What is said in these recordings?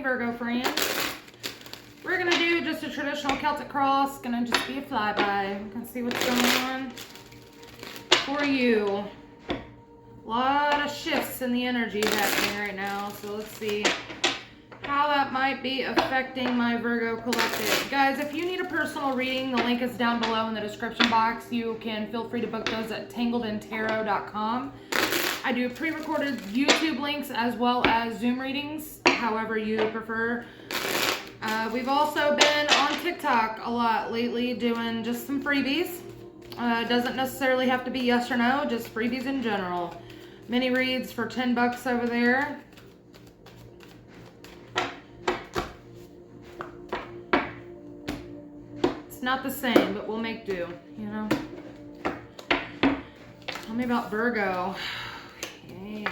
Virgo friends. We're gonna do just a traditional Celtic cross. Gonna just be a flyby. Gonna see what's going on for you. A lot of shifts in the energy happening right now. So let's see how that might be affecting my Virgo collective. Guys, if you need a personal reading, the link is down below in the description box. You can feel free to book those at tangledintarot.com. I do pre-recorded YouTube links as well as Zoom readings, however you prefer. We've also been on TikTok a lot lately doing just some freebies. Doesn't necessarily have to be yes or no, just freebies in general. Mini reads for 10 bucks over there. It's not the same, but we'll make do, you know. Tell me about Virgo. Yeah.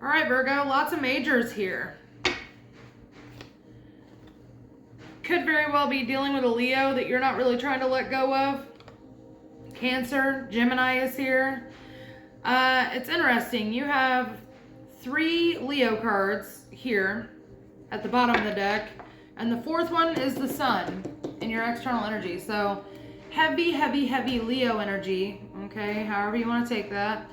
All right, Virgo, lots of majors here. Could very well be dealing with a Leo that you're not really trying to let go of. Cancer, Gemini is here. It's interesting. You have 3 Leo cards here at the bottom of the deck. And the 4th one is the Sun in your external energy. So heavy, heavy, heavy Leo energy. Okay, however you want to take that.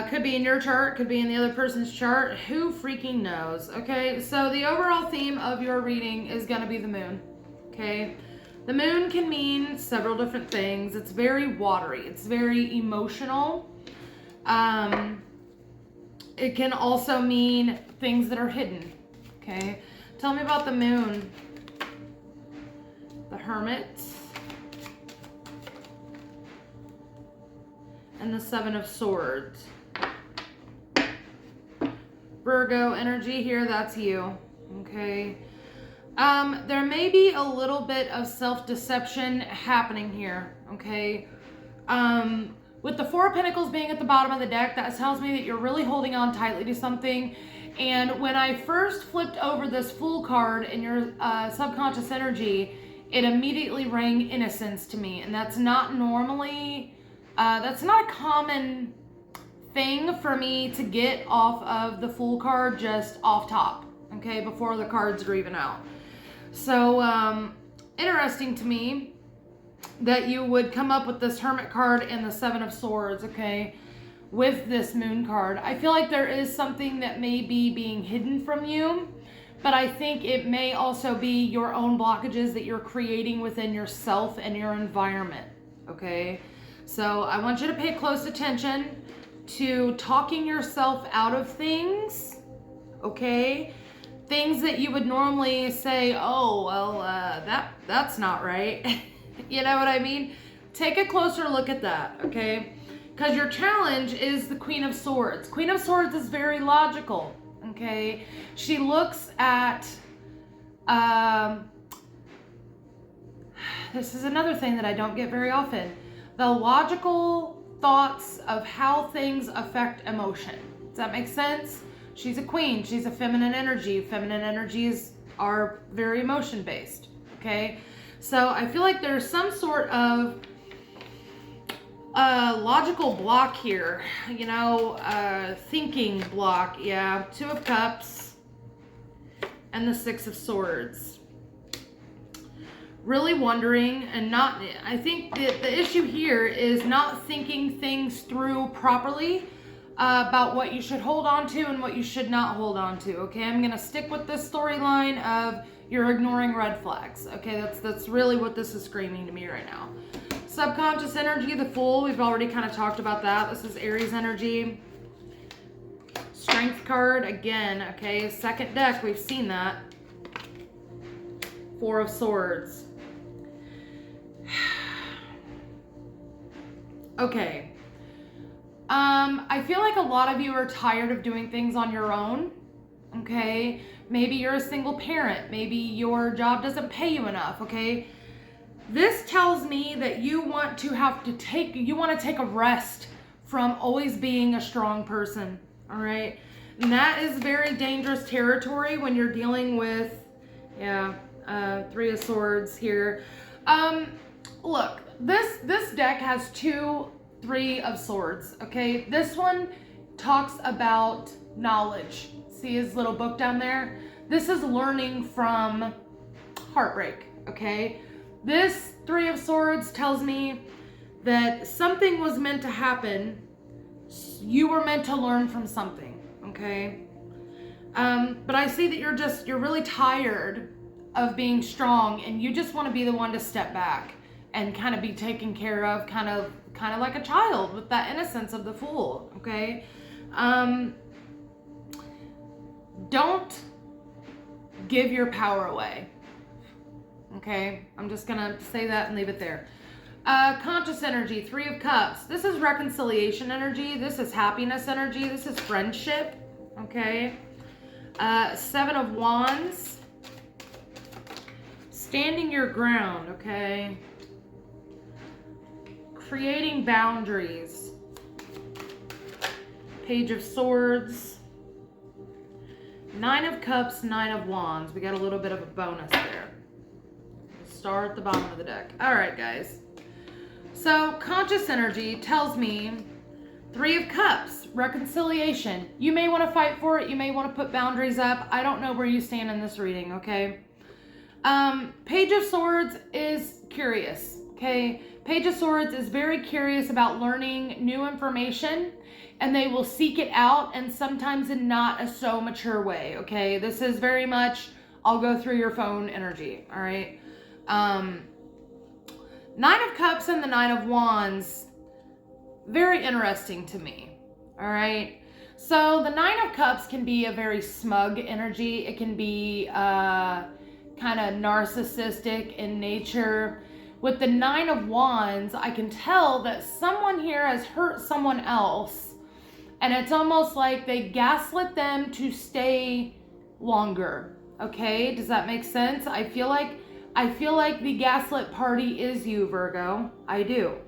Could be in your chart, could be in the other person's chart. Who freaking knows? Okay, so the overall theme of your reading is going to be the moon. Okay, the moon can mean several different things. It's very watery. It's very emotional. It can also mean things that are hidden. Okay, tell me about the moon. The Hermit. And the 7 of Swords. Virgo energy here, that's you. Okay. There may be a little bit of self-deception happening here. Okay. With the 4 of Pentacles being at the bottom of the deck, that tells me that you're really holding on tightly to something. And when I first flipped over this Fool card in your subconscious energy, it immediately rang innocence to me. And that's not normally... that's not a common thing for me to get off of the Fool card just off top, okay, before the cards are even out. So, interesting to me that you would come up with this Hermit card and the 7 of Swords, okay, with this Moon card. I feel like there is something that may be being hidden from you, but I think it may also be your own blockages that you're creating within yourself and your environment, okay? So I want you to pay close attention to talking yourself out of things, okay? Things that you would normally say, oh, well, that's not right. You know what I mean? Take a closer look at that, okay? Because your challenge is the Queen of Swords. Queen of Swords is very logical, okay? She looks at, this is another thing that I don't get very often. The logical thoughts of how things affect emotion. Does that make sense? She's a queen. She's a feminine energy. Feminine energies are very emotion based. Okay. So I feel like there's some sort of logical block here. You know, thinking block. Yeah. 2 of Cups and the 6 of Swords. Really wondering and not, I think the issue here is not thinking things through properly about what you should hold on to and what you should not hold on to. Okay, I'm gonna stick with this storyline of you're ignoring red flags. Okay, that's really what this is screaming to me right now. Subconscious energy, the Fool, we've already kind of talked about that. This is Aries energy. Strength card again. Okay, second deck, we've seen that. 4 of Swords. Okay. I feel like a lot of you are tired of doing things on your own. Okay. Maybe you're a single parent. Maybe your job doesn't pay you enough. Okay. This tells me that you want to take a rest from always being a strong person. All right. And that is very dangerous territory when you're dealing with, 3 of Swords here. look, this deck has 3 of swords, okay? This one talks about knowledge. See his little book down there? This is learning from heartbreak, okay? This 3 of swords tells me that something was meant to happen. You were meant to learn from something, okay? But I see that you're really tired of being strong, and you just want to be the one to step back and kind of be taken care of, kind of like a child with that innocence of the Fool, okay? Don't give your power away, okay? I'm just gonna say that and leave it there. Conscious energy, 3 of Cups. This is reconciliation energy. This is happiness energy. This is friendship, okay? 7 of Wands. Standing your ground, okay? Creating boundaries. Page of Swords. 9 of Cups, 9 of Wands. We got a little bit of a bonus there. Star at the bottom of the deck. All right, guys. So, conscious energy tells me 3 of Cups, reconciliation. You may want to fight for it. You may want to put boundaries up. I don't know where you stand in this reading, okay? Page of Swords is curious, okay? Page of Swords is very curious about learning new information, and they will seek it out, and sometimes in not a so mature way, okay? This is very much, I'll go through your phone energy, all right? 9 of Cups and the 9 of Wands, very interesting to me, all right? So the 9 of Cups can be a very smug energy. It can be kind of narcissistic in nature. With the 9 of Wands, I can tell that someone here has hurt someone else, and it's almost like they gaslit them to stay longer, okay? Does that make sense? I feel like the gaslit party is you, Virgo. I do.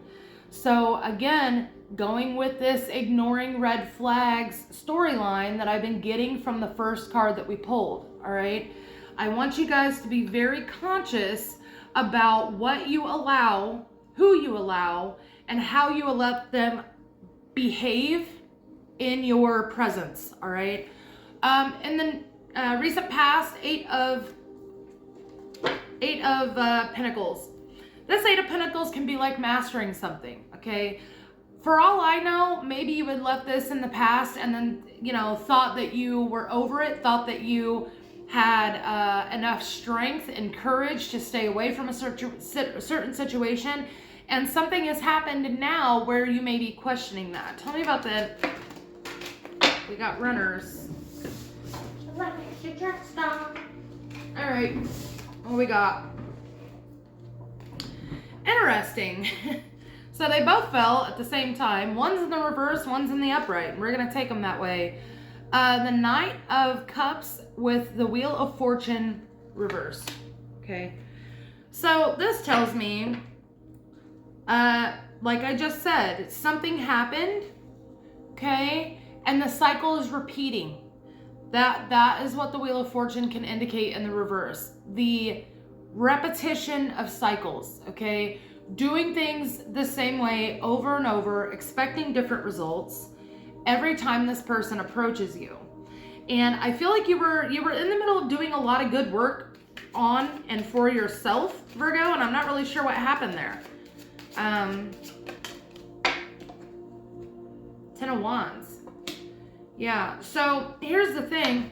So again, going with this ignoring red flags storyline that I've been getting from the first card that we pulled, all right? I want you guys to be very conscious about what you allow, who you allow, and how you let them behave in your presence, all right? In the recent past, 8 of Pentacles. This 8 of Pentacles can be like mastering something, okay? For all I know, maybe you had left this in the past and then, thought that you were over it, thought that you had enough strength and courage to stay away from a certain situation, and something has happened now where you may be questioning that. Tell me about that. We got runners. All right, what we got? Interesting. So they both fell at the same time. One's in the reverse, one's in the upright. We're gonna take them that way. The Knight of Cups with the Wheel of Fortune reversed. Okay. So this tells me, like I just said, something happened, okay? And the cycle is repeating. That is what the Wheel of Fortune can indicate in the reverse. The repetition of cycles, okay? Doing things the same way over and over, expecting different results every time this person approaches you. And I feel like you were in the middle of doing a lot of good work on and for yourself, Virgo, and I'm not really sure what happened there. 10 of Wands. Yeah, so here's the thing.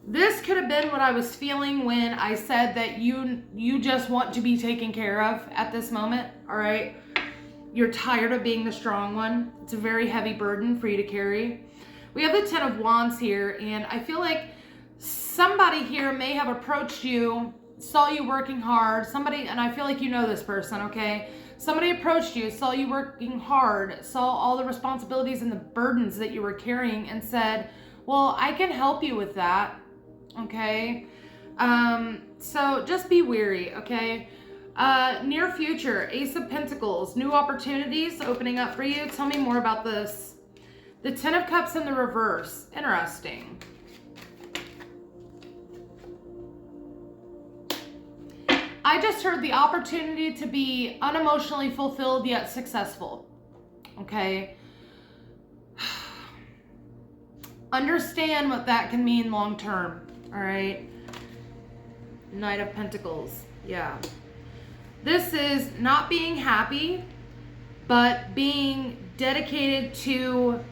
This could have been what I was feeling when I said that you just want to be taken care of at this moment, all right? You're tired of being the strong one. It's a very heavy burden for you to carry. We have the 10 of Wands here, and I feel like somebody here may have approached you, saw you working hard, and I feel like you know this person, okay? Somebody approached you, saw you working hard, saw all the responsibilities and the burdens that you were carrying, and said, well, I can help you with that, okay? So just be wary, okay? Near future, Ace of Pentacles, new opportunities opening up for you. Tell me more about this. The 10 of Cups in the reverse. Interesting. I just heard the opportunity to be unemotionally fulfilled yet successful. Okay. Understand what that can mean long term. All right. Knight of Pentacles. Yeah. This is not being happy, but being dedicated to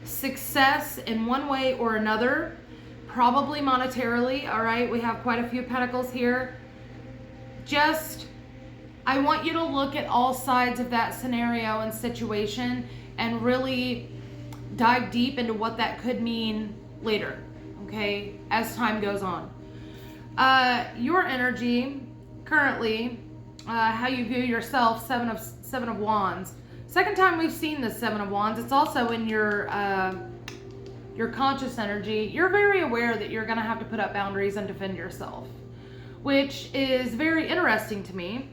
success in one way or another, probably monetarily. All right. We have quite a few pentacles here. I want you to look at all sides of that scenario and situation and really dive deep into what that could mean later, okay, as time goes on. Your energy currently, how you view yourself, Seven of Wands. Second time we've seen this Seven of Wands. It's also in your conscious energy. You're very aware that you're going to have to put up boundaries and defend yourself, which is very interesting to me,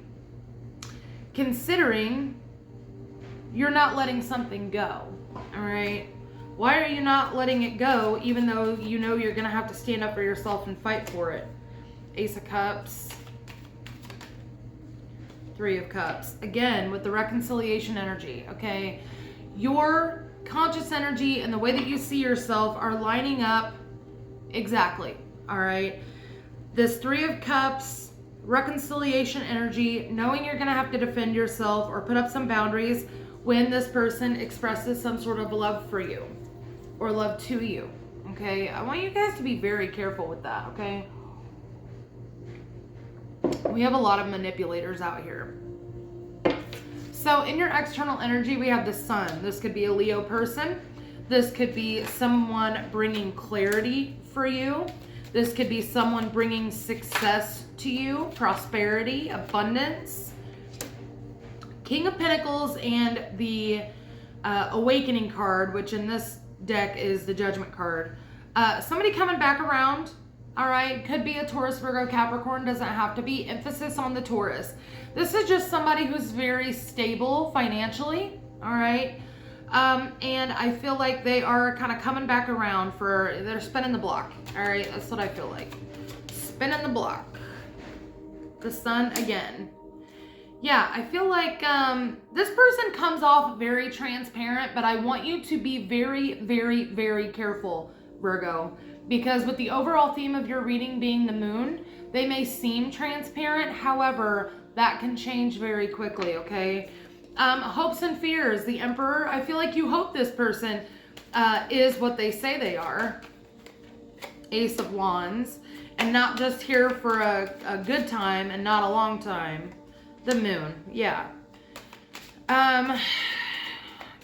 considering you're not letting something go. All right. Why are you not letting it go, even though you know you're going to have to stand up for yourself and fight for it? Ace of Cups. Three of Cups. Again, with the reconciliation energy, okay? Your conscious energy and the way that you see yourself are lining up exactly, all right? This Three of Cups, reconciliation energy, knowing you're going to have to defend yourself or put up some boundaries when this person expresses some sort of love for you or love to you, okay? I want you guys to be very careful with that, okay? We have a lot of manipulators out here. So in your external energy, we have the Sun. This could be a Leo person. This could be someone bringing clarity for you. This could be someone bringing success to you, prosperity, abundance. King of Pentacles and the Awakening card, which in this deck is the Judgment card. Somebody coming back around, all right? Could be a Taurus, Virgo, Capricorn, doesn't have to be. Emphasis on the Taurus. This is just somebody who's very stable financially, all right? And I feel like they are kind of coming back around they're spinning the block, all right? That's what I feel like. Spinning the block. The Sun again. Yeah, I feel like this person comes off very transparent, but I want you to be very, very, very careful, Virgo, because with the overall theme of your reading being the Moon, they may seem transparent. However, that can change very quickly, okay? Hopes and fears, the Emperor. I feel like you hope this person is what they say they are. Ace of Wands. And not just here for a good time and not a long time. The Moon, yeah.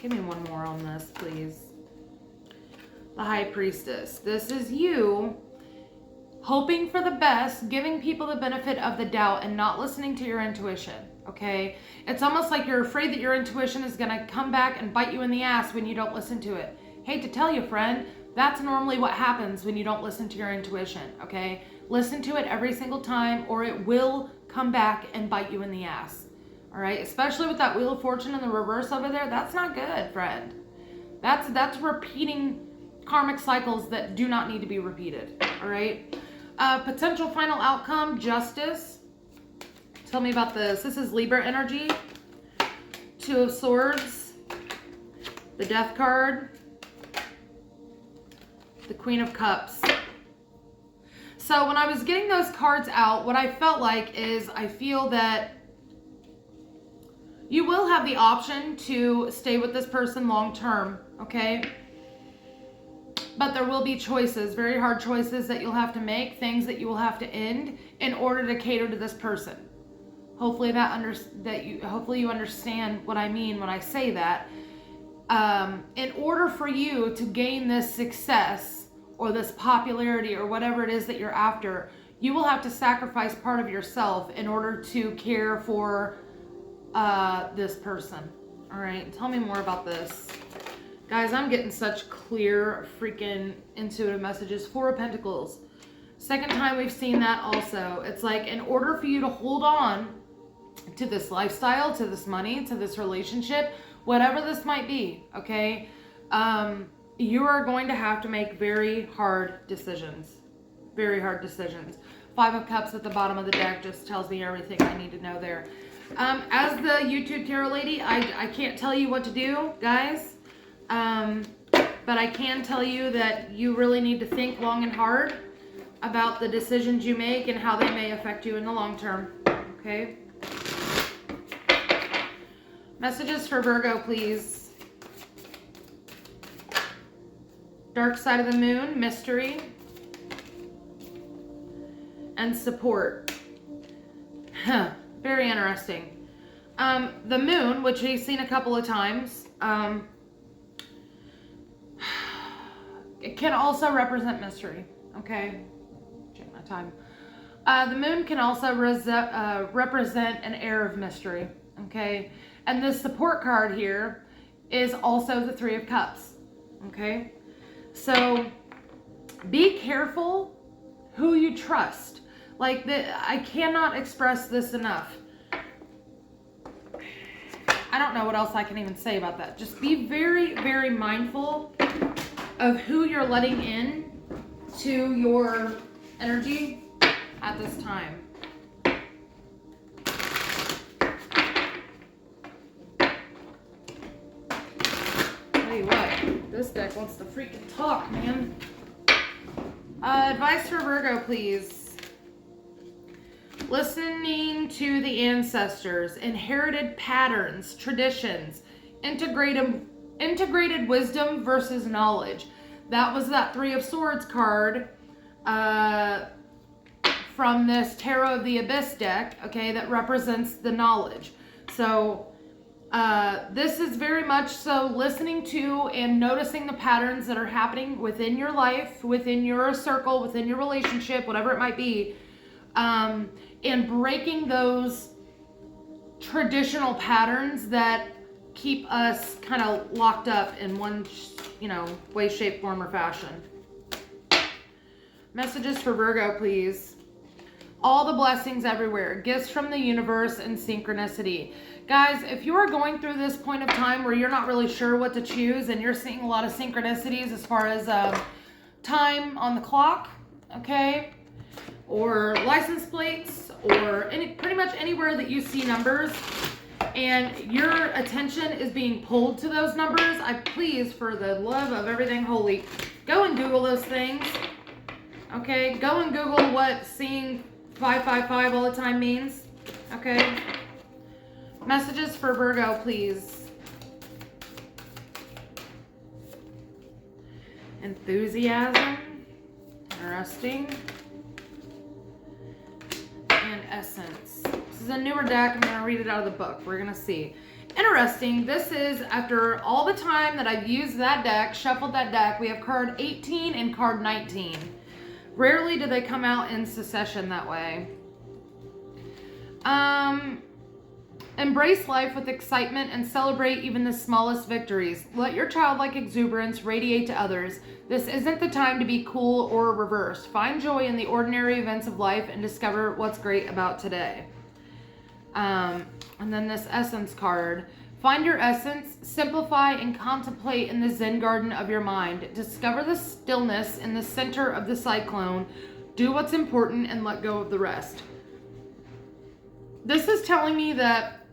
Give me one more on this, please. The High Priestess. This is you hoping for the best, giving people the benefit of the doubt and not listening to your intuition, okay? It's almost like you're afraid that your intuition is gonna come back and bite you in the ass when you don't listen to it. Hate to tell you, friend, that's normally what happens when you don't listen to your intuition, okay? Listen to it every single time or it will come back and bite you in the ass, all right? Especially with that Wheel of Fortune in the reverse over there. That's not good, friend. That's repeating karmic cycles that do not need to be repeated, all right? Potential final outcome, Justice. Tell me about this. This is Libra energy. Two of Swords. The Death card. The Queen of Cups. So when I was getting those cards out, what I felt like is I feel that you will have the option to stay with this person long term, okay? But there will be choices, very hard choices that you'll have to make, things that you will have to end in order to cater to this person. Hopefully you understand what I mean when I say that. In order for you to gain this success or this popularity or whatever it is that you're after, you will have to sacrifice part of yourself in order to care for this person. All right, tell me more about this. Guys, I'm getting such clear, freaking intuitive messages. Four of Pentacles. Second time we've seen that also. It's like in order for you to hold on to this lifestyle, to this money, to this relationship, whatever this might be, okay? You are going to have to make very hard decisions. Very hard decisions. Five of Cups at the bottom of the deck just tells me everything I need to know there. As the YouTube tarot lady, I can't tell you what to do, guys. But I can tell you that you really need to think long and hard about the decisions you make and how they may affect you in the long term. Okay? Messages for Virgo, please. Dark side of the moon, mystery, and support. Very interesting. The moon, which we've seen a couple of times, it can also represent mystery. Okay? Check my time. The moon can also represent an air of mystery. Okay? And this support card here is also the Three of Cups. Okay? So be careful who you trust. Like, I cannot express this enough. I don't know what else I can even say about that. Just be very, very mindful of who you're letting in to your energy at this time. Tell you what, this deck wants to freaking talk, man. Advice for Virgo, please. Listening to the ancestors, inherited patterns, traditions, integrated wisdom versus knowledge. That was that Three of Swords card from this Tarot of the Abyss deck, okay, that represents the knowledge. So this is very much so listening to and noticing the patterns that are happening within your life, within your circle, within your relationship, whatever it might be, and breaking those traditional patterns that keep us kind of locked up in one, way, shape, form, or fashion. Messages for Virgo, please. All the blessings everywhere, gifts from the universe, and synchronicity. Guys, if you are going through this point of time where you're not really sure what to choose and you're seeing a lot of synchronicities as far as time on the clock, okay, or license plates, or pretty much anywhere that you see numbers and your attention is being pulled to those numbers, I please, for the love of everything holy, go and Google those things. Okay, go and Google what seeing 555 all the time means. Okay. Messages for Virgo, please. Enthusiasm. Interesting. And essence. This is a newer deck. I'm going to read it out of the book. We're going to see. Interesting. This is after all the time that I've used that deck, shuffled that deck. We have card 18 and card 19. Rarely do they come out in succession that way. Embrace life with excitement and celebrate even the smallest victories. Let your childlike exuberance radiate to others. This isn't the time to be cool or reversed. Find joy in the ordinary events of life and discover what's great about today. And then this essence card. Find your essence, simplify and contemplate in the Zen garden of your mind. Discover the stillness in the center of the cyclone. Do what's important and let go of the rest. This is telling me that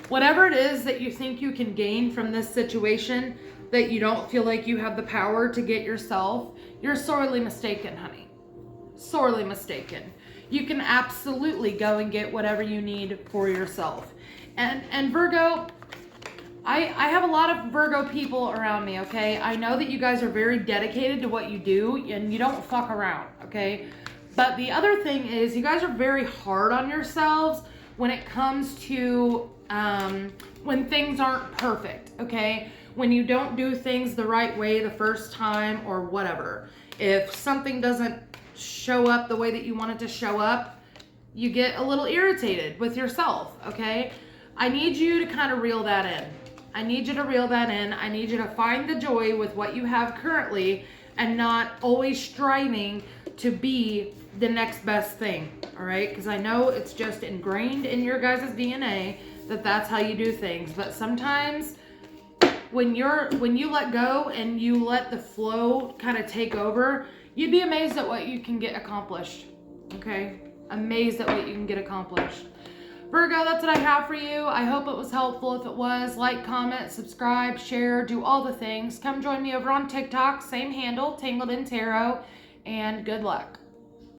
whatever it is that you think you can gain from this situation, that you don't feel like you have the power to get yourself, you're sorely mistaken, honey. Sorely mistaken. You can absolutely go and get whatever you need for yourself. And Virgo, I have a lot of Virgo people around me, okay? I know that you guys are very dedicated to what you do and you don't fuck around, okay? But the other thing is you guys are very hard on yourselves when it comes to when things aren't perfect, okay? When you don't do things the right way the first time or whatever. If something doesn't show up the way that you want it to show up, you get a little irritated with yourself, okay? I need you to kind of reel that in. I need you to reel that in. I need you to find the joy with what you have currently and not always striving to be the next best thing, all right? Because I know it's just ingrained in your guys' DNA that that's how you do things. But sometimes when you let go and you let the flow kind of take over, You'd be amazed at what you can get accomplished. Okay? Amazed at what you can get accomplished. Virgo, that's what I have for you. I hope it was helpful. If it was, like, comment, subscribe, share, do all the things. Come join me over on TikTok, same handle, Tangled in Tarot, and good luck.